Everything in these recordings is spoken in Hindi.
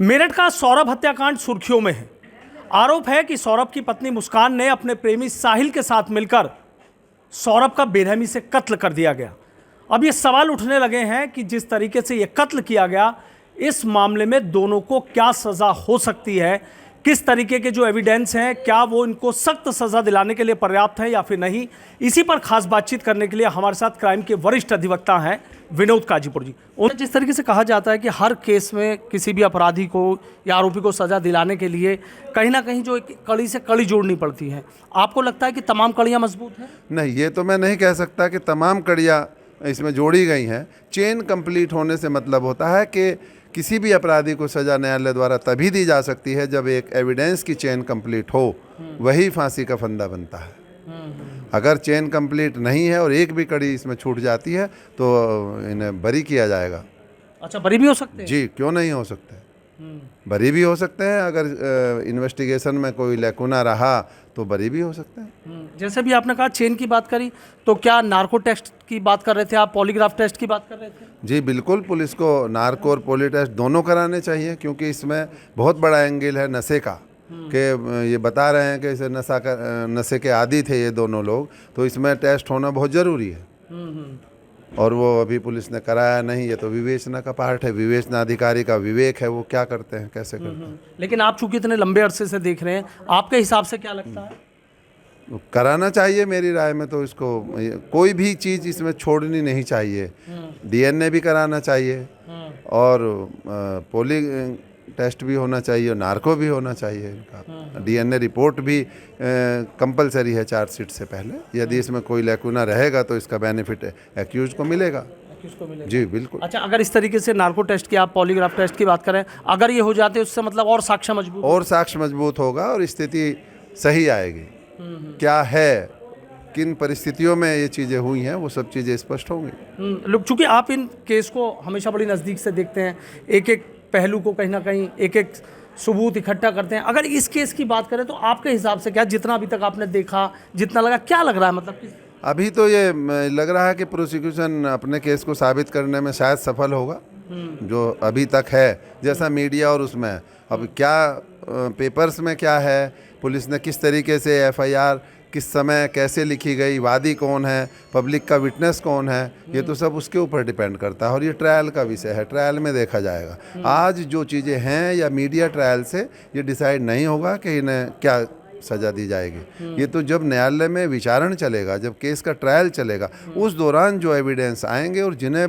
मेरठ का सौरभ हत्याकांड सुर्खियों में है। आरोप है कि सौरभ की पत्नी मुस्कान ने अपने प्रेमी साहिल के साथ मिलकर सौरभ का बेरहमी से कत्ल कर दिया गया। अब ये सवाल उठने लगे हैं कि जिस तरीके से ये कत्ल किया गया, इस मामले में दोनों को क्या सज़ा हो सकती है, किस तरीके के जो एविडेंस हैं, क्या वो इनको सख्त सज़ा दिलाने के लिए पर्याप्त है या फिर नहीं। इसी पर खास बातचीत करने के लिए हमारे साथ क्राइम के वरिष्ठ अधिवक्ता हैं विनोद काजीपुर जी। और जिस तरीके से कहा जाता है कि हर केस में किसी भी अपराधी को या आरोपी को सज़ा दिलाने के लिए कहीं ना कहीं जो एक कड़ी से कड़ी जोड़नी पड़ती है, आपको लगता है कि तमाम कड़ियाँ मजबूत हैं? नहीं, ये तो मैं नहीं कह सकता कि तमाम कड़ियाँ इसमें जोड़ी गई हैं। चेन कंप्लीट होने से मतलब होता है कि किसी भी अपराधी को सज़ा न्यायालय द्वारा तभी दी जा सकती है जब एक एविडेंस की चेन कंप्लीट हो, वही फांसी का फंदा बनता है। अगर चेन कंप्लीट नहीं है और एक भी कड़ी इसमें छूट जाती है तो इन्हें बरी किया जाएगा। अच्छा, बरी भी हो सकते हैं? जी, क्यों नहीं हो सकते, बरी भी हो सकते हैं। अगर इन्वेस्टिगेशन में कोई लैकुना रहा तो बरी भी हो सकते हैं। जैसे भी आपने कहा चेन की बात करी, तो क्या नार्को टेस्ट की बात कर रहे थे आप, पॉलीग्राफ टेस्ट की बात कर रहे थे? जी बिल्कुल, पुलिस को नार्को और पोली टेस्ट दोनों कराने चाहिए, क्योंकि इसमें बहुत बड़ा एंगल है नशे का। कि ये बता रहे हैं कि इसे नशे के आदी थे ये दोनों लोग, तो इसमें टेस्ट होना बहुत ज़रूरी है। और वो अभी पुलिस ने कराया नहीं, ये तो विवेचना का पार्ट है। विवेचना अधिकारी का विवेक है, वो क्या करते हैं, कैसे करते हैं। लेकिन आप चूंकि इतने लंबे अरसे से देख रहे हैं, आपके हिसाब से क्या लगता है? कराना चाहिए मेरी राय में। तो इसको कोई भी चीज़ इसमें छोड़नी नहीं चाहिए। डीएनए भी कराना चाहिए और पोली टेस्ट भी होना चाहिए और नार्को भी होना चाहिए। इनका डीएनए रिपोर्ट भी कंपलसरी है चार्जशीट से पहले। यदि इसमें कोई लैकुना रहेगा तो इसका बेनिफिट एक्यूज को मिलेगा। जी बिल्कुल। अच्छा, अगर इस तरीके से नार्को टेस्ट की, आप पॉलीग्राफ टेस्ट की बात करें, अगर ये हो जाते उससे मतलब और साक्ष्य मजबूत होगा और स्थिति सही आएगी। क्या है, किन परिस्थितियों में ये चीज़ें हुई हैं, वो सब चीज़ें स्पष्ट होंगी। लोग चूंकि आप इन केस को हमेशा बड़ी नज़दीक से देखते हैं, एक एक पहलू को कहीं ना कहीं एक एक सबूत इकट्ठा करते हैं। अगर इस केस की बात करें तो आपके हिसाब से क्या, जितना अभी तक आपने देखा, जितना लगा, क्या लग रहा है? मतलब अभी तो ये लग रहा है कि प्रोसिक्यूशन अपने केस को साबित करने में शायद सफल होगा, जो अभी तक है। जैसा मीडिया और उसमें अब क्या पेपर्स में क्या है, पुलिस ने किस तरीके से एफआईआर किस समय कैसे लिखी गई, वादी कौन है, पब्लिक का विटनेस कौन है, ये तो सब उसके ऊपर डिपेंड करता है। और ये ट्रायल का विषय है, ट्रायल में देखा जाएगा। आज जो चीज़ें हैं या मीडिया ट्रायल से ये डिसाइड नहीं होगा कि इन्हें क्या सज़ा दी जाएगी। ये तो जब न्यायालय में विचारण चलेगा, जब केस का ट्रायल चलेगा, उस दौरान जो एविडेंस आएंगे और जिन्हें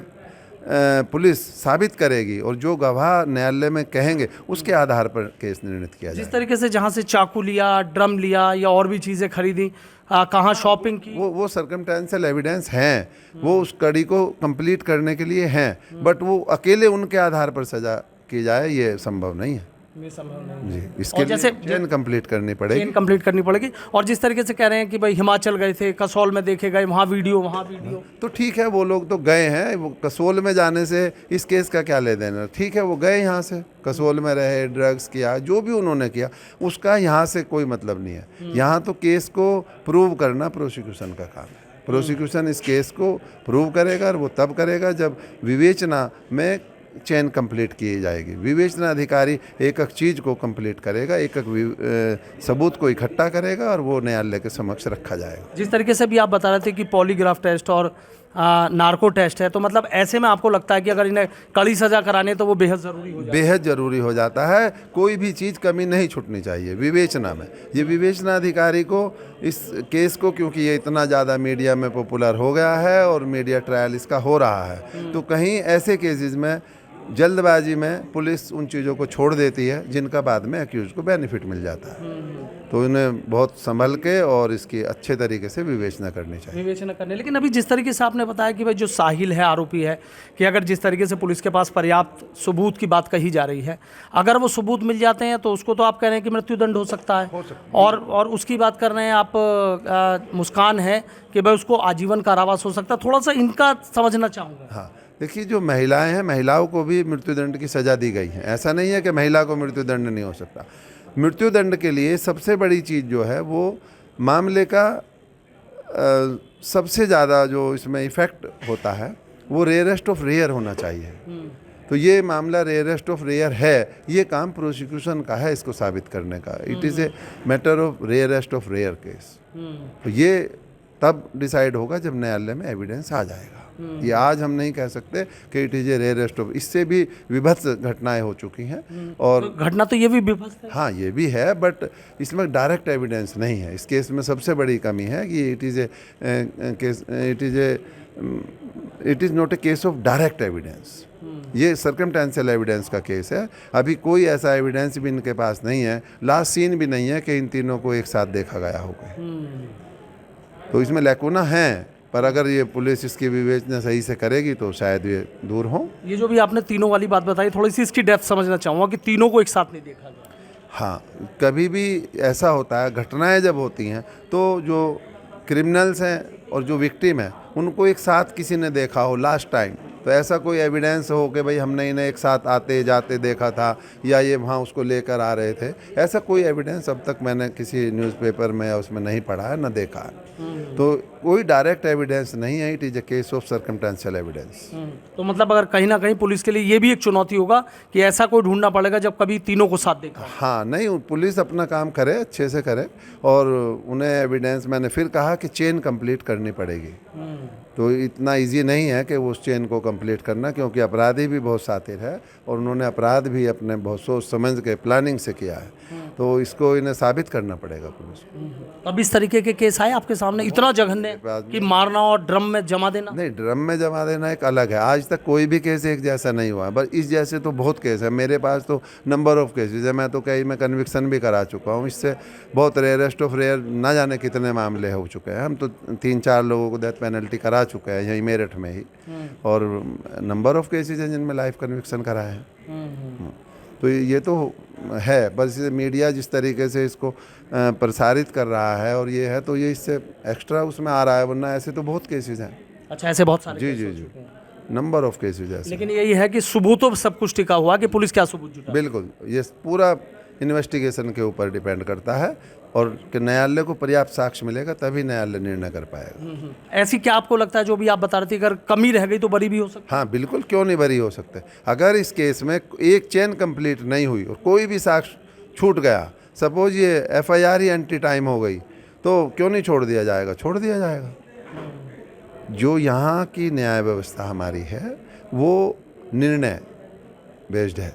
पुलिस साबित करेगी और जो गवाह न्यायालय में कहेंगे, उसके आधार पर केस निर्णित किया जाएगा। जिस तरीके से जहाँ से चाकू लिया, ड्रम लिया या और भी चीज़ें खरीदी, कहाँ शॉपिंग की, वो सर्कमस्टेंशियल एविडेंस हैं, वो उस कड़ी को कंप्लीट करने के लिए हैं। बट वो अकेले उनके आधार पर सजा की जाए, ये संभव नहीं है। जी, इसके लिए चेन कंप्लीट करनी पड़ेगी। और जिस तरीके से कह रहे हैं कि भाई हिमाचल गए थे, कसौल में देखे गए, वहाँ वीडियो तो ठीक है, वो लोग तो गए हैं। वो कसौल में जाने से इस केस का क्या ले देना। ठीक है, वो गए यहाँ से, कसौल में रहे, ड्रग्स किया, जो भी उन्होंने किया, उसका यहाँ से कोई मतलब नहीं है। यहाँ तो केस को प्रूव करना प्रोसिक्यूशन का काम है। प्रोसिक्यूशन इस केस को प्रूव करेगा और वो तब करेगा जब विवेचना में चेन कंप्लीट की जाएगी। विवेचना अधिकारी एक एक चीज़ को कंप्लीट करेगा, एक एक सबूत को इकट्ठा करेगा और वो न्यायालय के समक्ष रखा जाएगा। जिस तरीके से भी आप बता रहे थे कि पॉलीग्राफ टेस्ट और नार्को टेस्ट है, तो मतलब ऐसे में आपको लगता है कि अगर इन्हें कड़ी सज़ा कराने तो वो बेहद ज़रूरी हो जाता है। कोई भी चीज़ कमी नहीं छूटनी चाहिए विवेचना में। ये विवेचना अधिकारी को इस केस को, क्योंकि ये इतना ज़्यादा मीडिया में पॉपुलर हो गया है और मीडिया ट्रायल इसका हो रहा है, तो कहीं ऐसे केसेस में जल्दबाजी में पुलिस उन चीज़ों को छोड़ देती है जिनका बाद में एक्यूज को बेनिफिट मिल जाता है। तो इन्हें बहुत संभल के और इसकी अच्छे तरीके से विवेचना करनी। लेकिन अभी जिस तरीके से आपने बताया कि भाई जो साहिल है, आरोपी है, कि अगर जिस तरीके से पुलिस के पास पर्याप्त सबूत की बात कही जा रही है, अगर वो सबूत मिल जाते हैं तो उसको तो आप कह रहे हैं कि मृत्युदंड हो सकता है। और उसकी बात कर रहे हैं आप, मुस्कान है कि भाई उसको आजीवन कारावास हो सकता है। थोड़ा सा इनका समझना चाहूँगा। हाँ, देखिए, जो महिलाएं हैं, महिलाओं को भी मृत्युदंड की सज़ा दी गई है। ऐसा नहीं है कि महिला को मृत्युदंड नहीं हो सकता। मृत्युदंड के लिए सबसे बड़ी चीज़ जो है वो मामले का सबसे ज़्यादा जो इसमें इफ़ेक्ट होता है वो रेयरेस्ट ऑफ रेयर होना चाहिए। तो ये मामला रेयरेस्ट ऑफ रेयर है, ये काम प्रोसिक्यूशन का है इसको साबित करने का। It is a matter of rarest of rare case. तो ये तब डिसाइड होगा जब न्यायालय में एविडेंस आ जाएगा। ये आज हम नहीं कह सकते कि it is A rarest of, इससे भी विभत्स घटनाएं हो चुकी हैं। और घटना तो ये भी विभत्स है। हाँ, ये भी है, बट इसमें डायरेक्ट एविडेंस नहीं है। इस केस में सबसे बड़ी कमी है कि it is not a case of direct evidence. ये सर्कमटेंशियल एविडेंस का केस है। अभी कोई ऐसा एविडेंस भी इनके पास नहीं है, लास्ट सीन भी नहीं है कि इन तीनों को एक साथ देखा गया होगा। तो इसमें लैकुना है, पर अगर ये पुलिस इसकी विवेचना सही से करेगी तो शायद ये दूर हो। ये जो भी आपने तीनों वाली बात बताई, थोड़ी सी इसकी डेप्थ समझना चाहूँगा कि तीनों को एक साथ नहीं देखा गया। हाँ, कभी भी ऐसा होता है, घटनाएं जब होती हैं तो जो क्रिमिनल्स हैं और जो विक्टिम है उनको एक साथ किसी ने देखा हो लास्ट टाइम, तो ऐसा कोई एविडेंस हो कि भाई हमने इन्हें एक साथ आते जाते देखा था या ये वहाँ उसको लेकर आ रहे थे, ऐसा कोई एविडेंस अब तक मैंने किसी न्यूज़पेपर में या उसमें नहीं पढ़ा है, न देखा है। तो कोई डायरेक्ट एविडेंस नहीं है। It is a case of circumstantial evidence. तो मतलब अगर कहीं ना कहीं पुलिस के लिए ये भी एक चुनौती होगा कि ऐसा कोई ढूंढना पड़ेगा जब कभी तीनों को साथ देखा। हाँ, नहीं, पुलिस अपना काम करे, अच्छे से करे, और उन्हें एविडेंस, मैंने फिर कहा कि चेन कंप्लीट करनी पड़ेगी। तो इतना इजी नहीं है कि वो उस चेन को कंप्लीट करना, क्योंकि अपराधी भी बहुत शातिर है और उन्होंने अपराध भी अपने बहुत सोच समझ के प्लानिंग से किया है। तो इसको इन्हें साबित करना पड़ेगा पुलिस को। अब इस तरीके के केस आए आपके सामने, इतना जघन्य कि मारना और ड्रम में जमा देना? नहीं, ड्रम में जमा देना एक अलग है। आज तक कोई भी केस एक जैसा नहीं हुआ, बस इस जैसे तो बहुत केस है मेरे पास, तो नंबर ऑफ केसेज है। मैं तो कई में कन्विक्शन भी करा चुका हूँ। इससे बहुत रेयरेस्ट ऑफ रेयर ना जाने कितने मामले हो चुके हैं। हम तो 3-4 लोगों को डेथ पेनल्टी करा चुके हैं यहीं मेरठ में ही, और नंबर ऑफ केसेज हैं जिनमें लाइफ कन्विक्शन कराए हैं। तो ये तो है, बस मीडिया जिस तरीके से इसको प्रसारित कर रहा है और ये है, तो ये इससे एक्स्ट्रा उसमें आ रहा है, वरना ऐसे तो बहुत केसेज हैं। अच्छा, ऐसे बहुत सारे जी केस जी हो जी, चुके हैं। नंबर ऑफ केसेज ऐसे। लेकिन यही है कि सबूतों पर सब कुछ टिका हुआ कि पुलिस क्या सबूत जुटा। बिल्कुल, ये पूरा इन्वेस्टिगेशन के ऊपर डिपेंड करता है, और कि न्यायालय को पर्याप्त साक्ष्य मिलेगा तभी न्यायालय निर्णय कर पाएगा। ऐसी क्या आपको लगता है, जो भी आप बता रहे थे, अगर कमी रह गई तो बरी भी हो सकती? हाँ बिल्कुल, क्यों नहीं बरी हो सकते। अगर इस केस में एक चेन कंप्लीट नहीं हुई और कोई भी साक्ष्य छूट गया, सपोज ये एफआईआर ही एंटी टाइम हो गई, तो क्यों नहीं छोड़ दिया जाएगा? छोड़ दिया जाएगा। जो यहाँ की न्याय व्यवस्था हमारी है वो निर्णय बेस्ड है,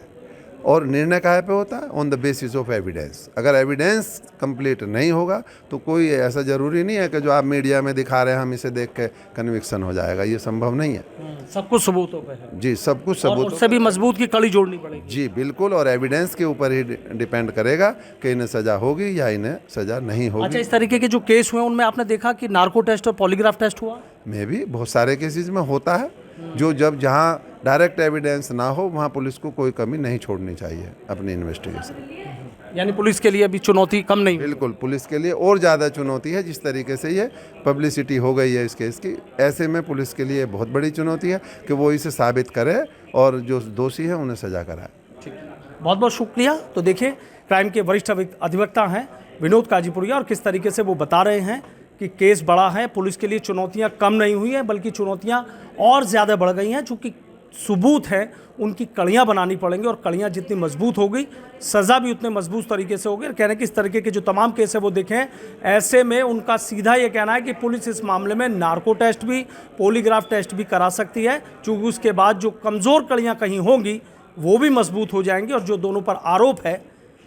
और निर्णय काहे पे होता है? On the basis of evidence. अगर एविडेंस कंप्लीट नहीं होगा तो कोई ऐसा ज़रूरी नहीं है कि जो आप मीडिया में दिखा रहे हैं हम इसे देख के कन्विक्शन हो जाएगा, ये संभव नहीं है। सब कुछ सबूतों पे है। जी, सब कुछ और सबूत उससे भी मजबूत की कड़ी जोड़नी पड़ेगी। जी बिल्कुल, और एविडेंस के ऊपर ही डिपेंड करेगा कि इन्हें सज़ा होगी या इन्हें सज़ा नहीं होगी। अच्छा, इस तरीके के जो केस हुए उनमें आपने देखा कि नार्को टेस्ट और पॉलीग्राफ टेस्ट हुआ? में भी बहुत सारे केसेस में होता है, जो जहाँ डायरेक्ट एविडेंस ना हो वहाँ पुलिस को कोई कमी नहीं छोड़नी चाहिए अपनी इन्वेस्टिगेशन। यानी पुलिस के लिए भी चुनौती कम नहीं? बिल्कुल, पुलिस के लिए और ज़्यादा चुनौती है। जिस तरीके से ये पब्लिसिटी हो गई है इस केस की, ऐसे में पुलिस के लिए बहुत बड़ी चुनौती है कि वो इसे साबित करे और जो दोषी है उन्हें सजा कराए। ठीक है, बहुत बहुत शुक्रिया। तो देखिए, क्राइम के वरिष्ठ अधिवक्ता हैं विनोद काजीपुरिया, और किस तरीके से वो बता रहे हैं कि केस बड़ा है, पुलिस के लिए चुनौतियां कम नहीं हुई हैं बल्कि चुनौतियां और ज़्यादा बढ़ गई हैं। चूँकि सबूत है उनकी कड़ियाँ बनानी पड़ेंगी, और कड़ियाँ जितनी मजबूत हो गई सज़ा भी उतने मजबूत तरीके से होगी। और कहने की इस तरीके के जो तमाम केस है वो देखें, ऐसे में उनका सीधा ये कहना है कि पुलिस इस मामले में नार्को टेस्ट भी, पॉलीग्राफ टेस्ट भी करा सकती है, क्योंकि उसके बाद जो कमज़ोर कड़ियाँ कहीं होंगी वो भी मजबूत हो जाएंगी। और जो दोनों पर आरोप है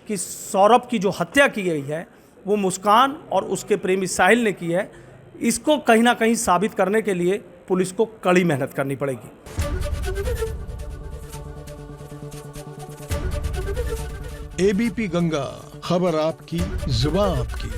कि सौरभ की जो हत्या की गई है वो मुस्कान और उसके प्रेमी साहिल ने की है, इसको कहीं ना कहीं साबित करने के लिए पुलिस को कड़ी मेहनत करनी पड़ेगी। एबीपी गंगा, खबर आपकी, जुबान आपकी।